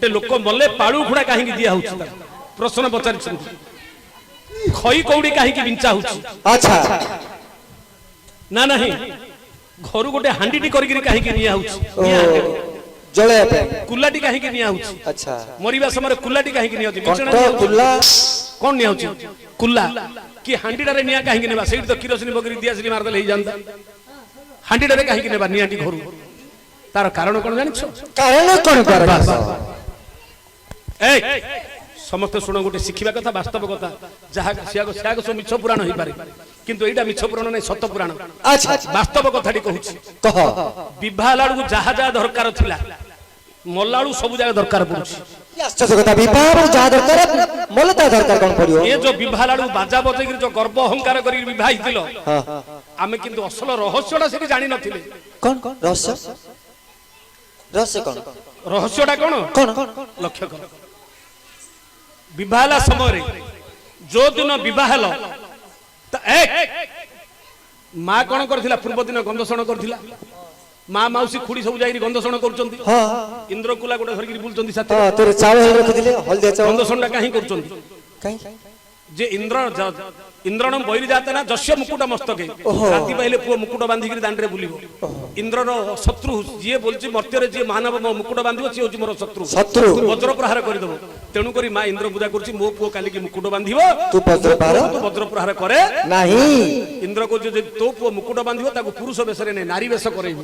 गोटे लोक मले पाळू खुड़ा कहीं दिया होउछि प्रश्न पचार खई कौड़ी कहीं बिंचा होउछि अच्छा ना नहीं घर गोटे हांडी करिक कहीं निया होउछि जले पे कुल्लाटी कहीं निया होउछि अच्छा मरिबा समय कुल्लाटी कहीं निया होउछि कुल्ला कोन निया होउछि कुल्ला कि हांडी रे निया कहीं नेबा सेठी तो किरोसिन बकरी दिया सिली मार दे लई जानता हांडी रे कहीं नेबा नियाटी घर तार कारण कोन जानि छ कारण कोन कर ए समस्त सुनो गोटे शिखिबा कथा वास्तव कथा जहा सियागो सो मिछ पुराण होई पारे किंतु एटा मिछ पुराण नै सत्य पुराण अच्छा वास्तव कथाटी कहूछि कह विवाह लाडू जहा जहा दरकार थिला मल्लाडू सब जगह दरकार पड़ुछि आश्चर्य कथा विवाह जहा दरकार मलता दरकार कोन पड़ियो ए जो विवाह लाडू बाजा बजे जो गर्व अहंकार करी विवाह हितिलो हां आमे किंतु असल रहस्यडा सेठी जानि नथिले कोन कोन रहस्य रहस्य कोन रहस्यडा कोन कोन लक्ष्य कर विवाह समय जो दिन विवाह माँ कौन कर पूर्व दिन गंधषण कर माँ मौसी खुड़ी सब जाई गंधषण कर इंद्रकुला गोटे धरिक बुलुंट गंधषण कहीं कर जे इंद्रण बैरी जाते ना जस्य मुकुट मस्तके राति पाइले पुओ मुकुट बांधिक दांडे बुलिबो इंद्रर शत्रु जी बोलछि मर्त्य जी मानव मुकुट बांधिबो सी होछि मोर शत्रु वज्र प्रहार करदेबो तेणु करी माँ इंद्र पूजा करछि मो पुओ काली की मुकुट बांधिबो तू वज्र प्रहार करे नाही इंद्र को जे तो पुओ मुकुट बांधिबो ताको पुरुष वेशरे नै नारी वेश करैबो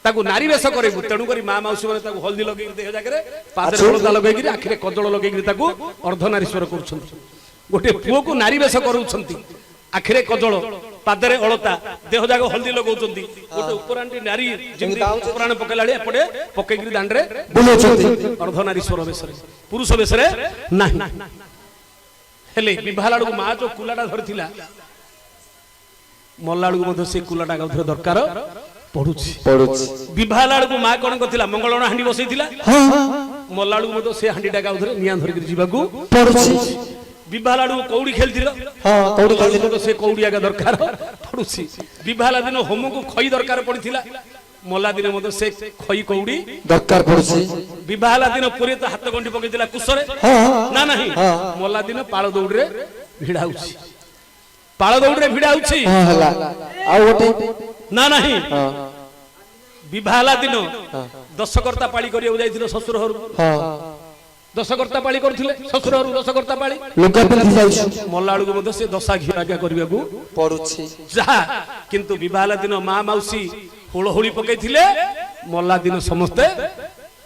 ताको नारी वेश करैबो तेणु करी माँ मौसी माने ताको हल्दी लगै देह जागरे पादरे हळदा लगै आखिरे कजळ लगै ताको अर्धनारीश्वर करछन्ति गोटे पुओ को नारी वेश करूछन्ति आखिरे कजळ पादरे अलता देह जाग हल्दी लगाउछन्ति गोटे उपरांटी नारी जेमि उपराण पकेलाडी एपडे पकेगिरी दांडरे बुलुछन्ति अर्धनारीश्वर वेशरे पुरुष वेशरे नाही हेले विवाह लाडू मा जो कुलाटा धरथिला मल्लाडू मधे से कुलाटा गाउथरे दरकार पडुछि विवाह लाडू मा कोन करथिला मंगलण हांडी बसैथिला मल्लाडू मधे से हांडीटा गाउथरे निया धरिक जिबाकू पडुछि विवाह लाडू कौड़ी खेलथिल कौड़ी खेलथिल से कौड़ी आगा दरकार पडुछि विवाह दिन होम को खई दरकार पड़िथिला मल्ला दिन मधे से खई कौड़ी दरकार पडुछि विवाह दिन पुरे तो हाथ गंडी पकेथिला कुसरे ना नाही मल्ला दिन पाळ दौड़ रे भिड़ाउछि पाळ दौड़ रे भिड़ाउछि हला आ ओटे ना नाही विवाह दिन दशकर्ता पाळी करियो जाइथिलो ससुर हरु दशकर्ता पाळी करथिले ससुर हरु दशकर्ता पाळी लुगा पिंधि जाउछि मल्लाडू मधे से दशा घिया आज्ञा करबाकू पडुछि जहा किंतु विवाह दिन माँ मौसी हुलहुली पकईथिले मल्ला दिन समस्ते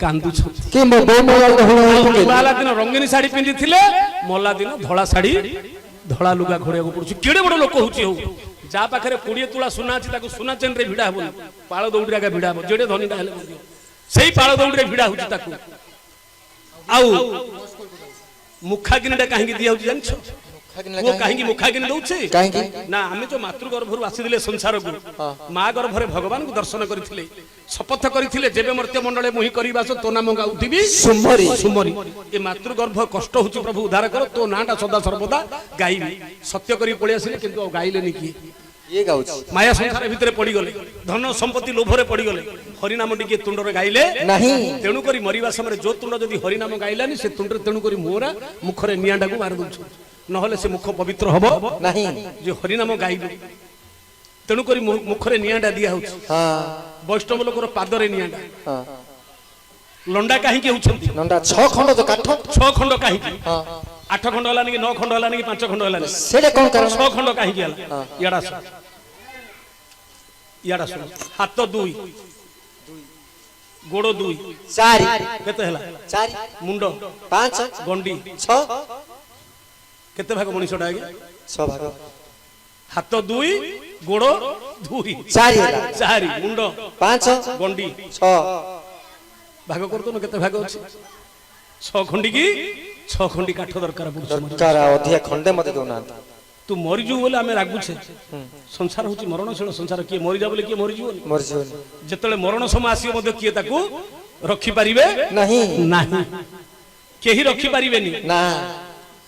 कांदुछन्ति के मो बो मल्ला हुलहुली विवाह दिन रंगीन साड़ी पिंधिथिले मल्ला दिन धळा साड़ी धळा लुगा घोड़ियाकू पडुछि केडे बड़ लोक होछि हो जा पाखरे 20 तुला सुना अछि ताकू सुना चेन रे भिड़ा हबो पाळ दौड़ी आगे भिड़ा हबो जेडे धनीटा हेले सेही पाळ दौड़ी रे भिड़ा होछि ताकू आउ मुखागिनीटा कहीं दिया होछि जानछो वो कहीं मुखागिनी दउछि कहीं ना हमें जो मातृ गर्भरु आसीदिले संसार को माँ गर्भरे भगवान को दर्शन करथिले शपथ करथिले जेबे मर्त्य मंडले मुहि करिबास तो नाम गाउथिबी सुमरी सुमरी ए मातृ गर्भ कष्ट होछि प्रभु उद्धार कर तो नाटा सदा सर्वदा गाइबी सत्य करी पळि आसिले किंतु गाइलेनी की ये गाउछि माया संसार भितरे पड़ी गले धन संपत्ति लोभरे पड़ी गले हरिनाम टिके तुंडरे गाइले नहीं तेणु करी मरिबा समय जो तुंड जदि हरिनाम गाइलानी से तुंडरे तेणु करी मोरा मुखरे नियाडाकू मार दउछ नहले से मुख पवित्र हबो नहीं जे हरिनाम गाइबे तेणु करी मुखरे नियाडा दिया होछ हां वैष्णव लोकर पादरे नियाडा हां लंडा काहे के होछंती लंडा 6 खंड तो काठ 6 खंड काहे के हां 8 खंड हलानी कि 9 खंड हलानी कि 5 खंड हलानी सेडे कोन कारण 6 खंड काहे के हला याडा सुन हाथ 2 गोड़ 2 4 केते हला 4 मुंडो 5 गंडी 6 केते भाग मनीषटा आगे 6 भाग हाथ 2 गोड़ 2 4 हला 4 मुंडो 5 गंडी 6 भाग करतो न केते भाग अछि 6 खंडी की 6 खंडी काठ दरकार पड़छ दरकार अधिया खंडे मते दोना तू मरि जू बोले आमे रागुछे संसार होची मरणशील संसार किए मरि जा बोले किए मरि जीवनी मरि जीवनी जेतले मरण समय आसी मध्य किए ताकू रखी परिबे नहीं नहीं केही रखी परिबेनी ना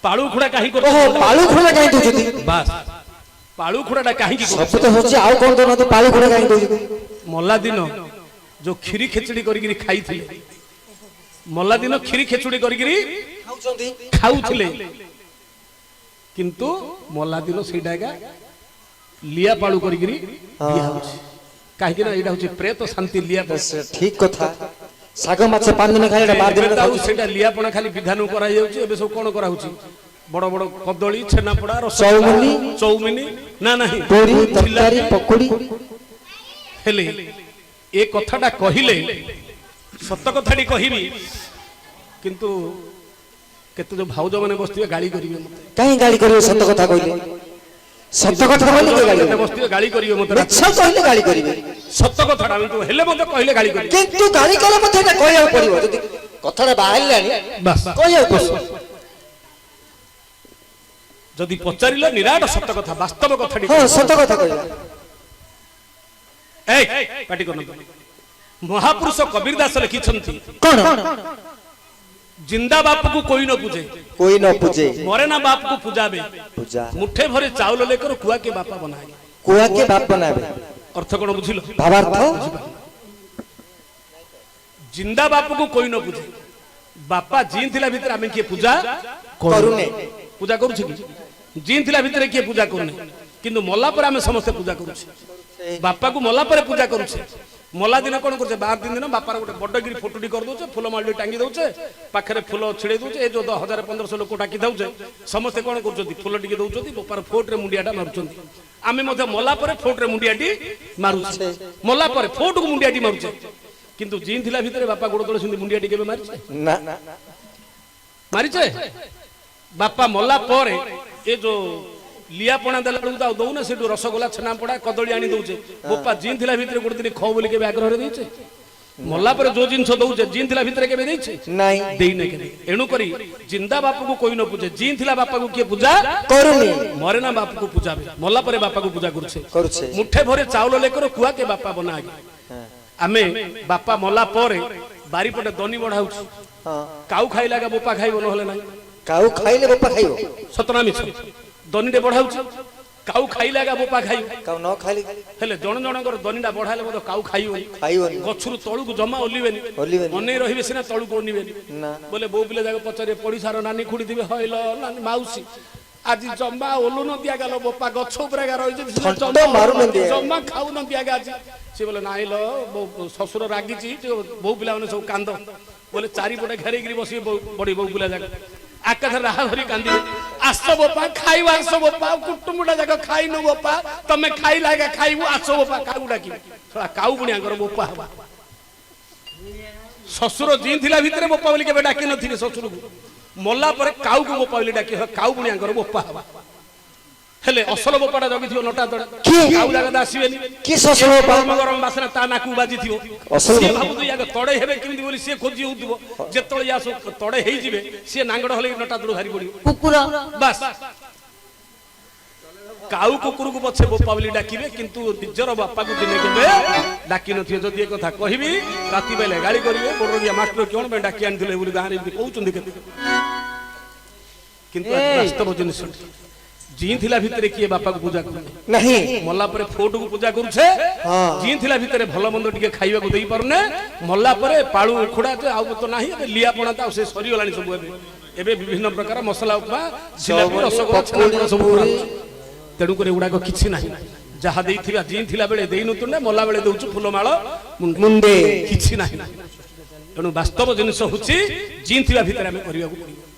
पाळू खुड़ा काहे कर ओहो पाळू खुड़ा काहे दोजती बस पाळू खुड़ाटा काहे की सब तो होची आउ कोन तो न पाळू खुड़ा काहे दोजती मल्ला दिन जो खीरी खेचड़ी करी खाई थिले ମଲା ଦିନ କ୍ଷୀରି ଖେଚୁଡି କରିକିରି ଖାଉଛନ୍ତି ଖାଉଥିଲେ କିନ୍ତୁ ମଲା ଦିନ ସେଇଟା ଏକା লিয়া পালু করিগিরি দিয়া হচ্ছে কাহিকি না এটা হচ্ছে প্রেত শান্তি লিয়া ঠিক কথা শাগ মাছ 5 দিন খাইলে 12 দিন তাও সেটা লিয়াপনা খালি বিধান করা যাଉଛି ଏବେ ସବୁ কোন করা হচ্ছে বড় বড় কদলী ଛେନାପୋଡା চৌমিনি চৌমিনি না ନାହିଁ পুরি তরকারি পকোড়ি হেলে এ কথাটা কহিলে সত্য কথাটি কহিবি কিন্তু কেতে যে ভাউজ মানে বসতিবে গালি করিবে মতে কাই গালি করিবে সত্য কথা কইলে সত্য কথা কইলে কে গালি বসতিবে গালি করিবে মতে মিছ কইলে গালি করিবে সত্য কথাটা আমি তো হেলে মতে কহিলে গালি করিবে কিন্তু গালি কলে মতে এটা কইয়া পড়িব যদি কথাটা বাহাইলানি বাস কইয়া পড়িব যদি পচারিলে নিরাট সত্য কথা বাস্তব কথাটি হ্যাঁ সত্য কথা কইলা এই পাটি করন মহাপুরুষ কবীর দাস লিখিছন্তি কোন जिंदा बाप को कोई न पूजे कोई न पूजे मरे ना बाप को पूजाबे पूजा मुठ्ठे भरे चावल लेकर कुआ के बापा बनाए कुआ के बाप बनाबे अर्थ कोन बुझिलो भावार्थ जिंदा बाप को कोई न पूजे बापा जीन थिला भीतर आमे के पूजा करूने पूजा करू छी जीन थिला भीतर के पूजा करूने किंतु मल्ला पर आमे समस्त पूजा करू छी बापा को मल्ला पर पूजा करू छी मल्ला दिन कोन करछे 12 दिन बापार गोटे बडगिरी फोटोडी कर दोछे फूल मालडी टांगी दोछे पाखरे फूल छिड़े दोछे ए जो 1000-1500 लोक टाकी दउछे समस्त कोन करछोती फूल टिके दउछोती बापार फोट रे मुंडियाटा मारुछोती आमे मध्ये मल्ला पर फोट रे मुंडियाटी मारुछे मल्ला पर फोट को मुंडियाटी मारुछे किंतु जीन थिला भीतर बापा गोड़ तळे सुंदी मुंडियाटी केबे मारिछे ना मारिछे बापा मल्ला पर ए जो लिया पणा देला बेलू दौना से रसगोला छेना पड़ा कदली आनी दउचे बोपा जीन थिला भीतर गोटे दिन खो बोली के आग्रह देइछे मल्ला पर जो जिंस दउचे जीन थिला भीतर के देइछे नहीं देई नै के एणु करी जिंदा बाप को कोई न पूजे जीन थिला बापा को के पूजा करूनी मरे ना बाप को पूजा मल्ला पर बापा को पूजा करूछे मुठ्ठे भरे चावल लेकर कुआ के बापा बनागे आमे बापा मल्ला पर बारी पटे दनी बढ़ाउछ हां काउ खाइला का बोपा खाइबो न होले नाही काउ खाइले बापा खाइबो सतना मिछ दनीटे बढ़ाउछ काउ खाइला का बोपा खाइबो काउ न खाइले हेले जण जणकर दनीटा बढ़ाले मतो काउ खाइबो खाइबोनी गछुरु तळु को जमा ओलिबेनी मने रहिबे सिना तळु को ओनिबेनी ना बोले बो पिले जाक पचारे पडिसार नानी खुडी दिबे हइलो नानी माउसी आज जम्मा ओलु न दिया गलो बोपा गछ उपरे गा रहि जे जम्मा मारु न दिया जम्मा खाउ न दिया गा आज से बोले नाइ लो ससुर रागी छी बो पिला माने सब कांदो बोले चारि पटे घेरै गिरी बसी बडी बो पिला जाक आकाश राहा धरी कांदी आसो बोपा खाइबा आसो बोपा कुटुमुडा जाक खाइनु बोपा तमे खाइ लागा खाइबु आसो बोपा काउ डाकी थोड़ा काउ बुनिया कर बोपा हवा ससुर जीन थिला भीतर बोपा बोली के डाकी नथिले ससुर को मल्ला पर काउ को बोपा बोली डाकी काउ बुनिया कर बोपा हवा हेले असल बोपाटा जगिथियो नटा तडे काउ जागा दासिबेनी की ससुर बोपा गरम बासना ता नाकु बाजिथियो असल से भाबु तो याग तडे हेबे केमि बोली से खोजी होतबो जेतळे यासो तडे हेइ जिवे से नांगड हले नटा तडु हारि पडियो कुकुर बस काउ कुकुर को पछे बोपा बोली डाकिबे किंतु निजर बापा को दिने केबे डाकी नथियो जदी ए कथा कहिबी राती बेले गाली करिवे बोरगिया मास्टर कोन बे डाकी आनथिले बोली गारे कहउचंदी केते किंतु वास्तव जिनिस जीन थिला भीतर किए बापा को पूजा कर नहीं मल्ला पर फोटो को पूजा करूछे जीन थिला भीतर भलो मंद टिके खाइबा को देई परने मल्ला पर पाळू खुडा तो आउ तो नाही लिया पणा ता से सरी गलानी सब एबे विभिन्न प्रकार मसला उपमा जिलापि रसगोल्ला छाना सब तेडु करे उडा को किछि नाही जहा देइथिबा जीन थिला बेले देई नतु ने मल्ला बेले दउछु फुलमाळ मुंडे किछि नाही तेणु वास्तव जिनिस होछि जीन थिला भीतर हमें करिया को पड़िबो